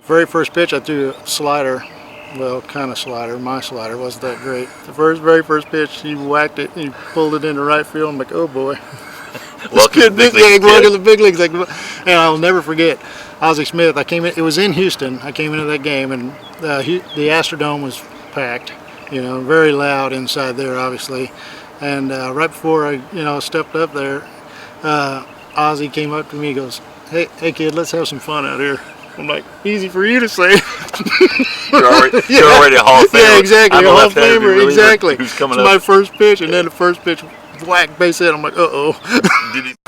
Very first pitch, I threw a slider. Well, kind of slider. My slider wasn't that great. The very first pitch, he whacked it, he pulled it into right field. I'm like, oh boy. Welcome to the big leagues. Welcome to the big leagues. And I'll never forget, Ozzie Smith. It was in Houston. I came into that game, and the Astrodome was packed. Very loud inside there, obviously. And right before I, stepped up there, Ozzie came up to me, and goes, "Hey, kid, let's have some fun out here." I'm like, easy for you to say. You're already a Hall of Famer. Yeah, exactly. A Hall of Famer, exactly. Who's coming up? My first pitch, and then the first pitch, whack, base hit. I'm like, uh-oh.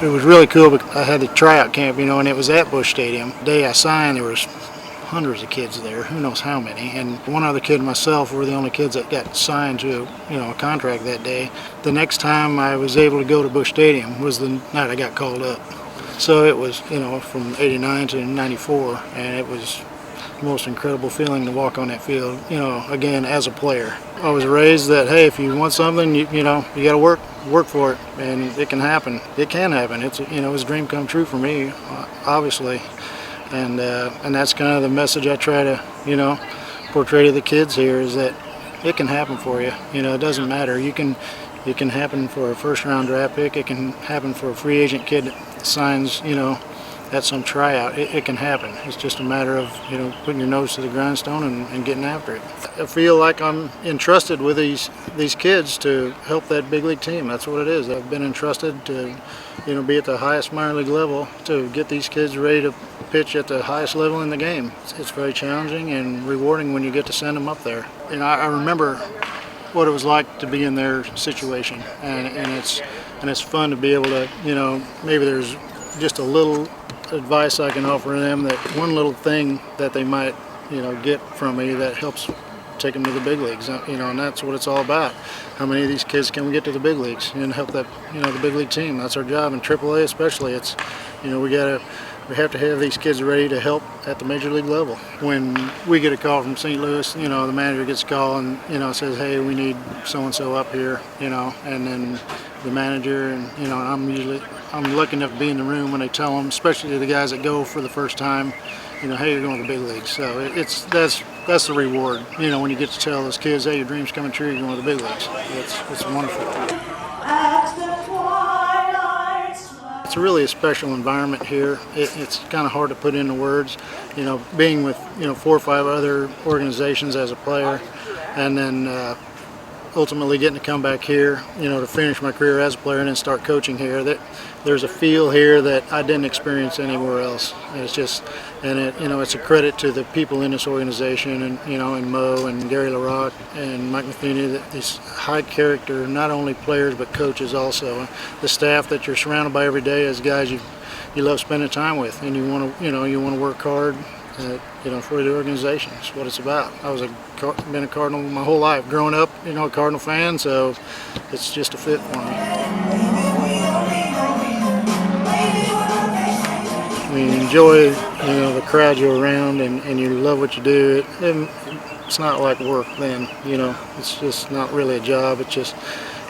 It was really cool because I had the tryout camp, and it was at Busch Stadium. The day I signed, there was hundreds of kids there, who knows how many. And one other kid and myself were the only kids that got signed to a contract that day. The next time I was able to go to Busch Stadium was the night I got called up. So it was, from 89 to 94, and it was the most incredible feeling to walk on that field, again, as a player. I was raised that, hey, if you want something, you got to work for it, and it can happen. It can happen. It's a dream come true for me, obviously. And that's kind of the message I try to, portray to the kids here, is that it can happen for you. It doesn't matter. It can happen for a first-round draft pick. It can happen for a free agent kid that signs, at some tryout. It can happen. It's just a matter of, putting your nose to the grindstone and getting after it. I feel like I'm entrusted with these kids to help that big league team. That's what it is. I've been entrusted to, be at the highest minor league level to get these kids ready to pitch at the highest level in the game. It's very challenging and rewarding when you get to send them up there. I remember what it was like to be in their situation, and it's fun to be able to, maybe there's just a little advice I can offer them, that one little thing that they might, get from me that helps take them to the big leagues, and that's what it's all about. How many of these kids can we get to the big leagues and help that, the big league team? That's our job, in AAA especially. It's, we have to have these kids ready to help at the major league level. When we get a call from St. Louis, the manager gets a call and, says, hey, we need so-and-so up here, and then the manager and, I'm lucky enough to be in the room when they tell them, especially to the guys that go for the first time, hey, you're going to the big leagues. So that's the reward, when you get to tell those kids, hey, your dream's coming true, you're going to the big leagues. It's wonderful. It's really a special environment here. It's kind of hard to put into words. Being with 4 or 5 other organizations as a player, and then ultimately getting to come back here, to finish my career as a player and then start coaching here. There's a feel here that I didn't experience anywhere else. And it's just, it's a credit to the people in this organization, and and Mo and Gary LaRocque and Mike Matheny, that these high character, not only players but coaches also. The staff that you're surrounded by every day as guys you love spending time with, and you want to work hard. For the organization. It's what it's about. Been a Cardinal my whole life. Growing up, a Cardinal fan, so it's just a fit for me. When you enjoy, the crowd you're around, and you love what you do, it's not like work then, It's just not really a job. It's just,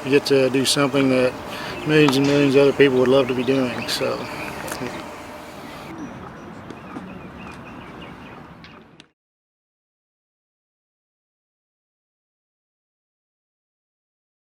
you get to do something that millions and millions of other people would love to be doing, so.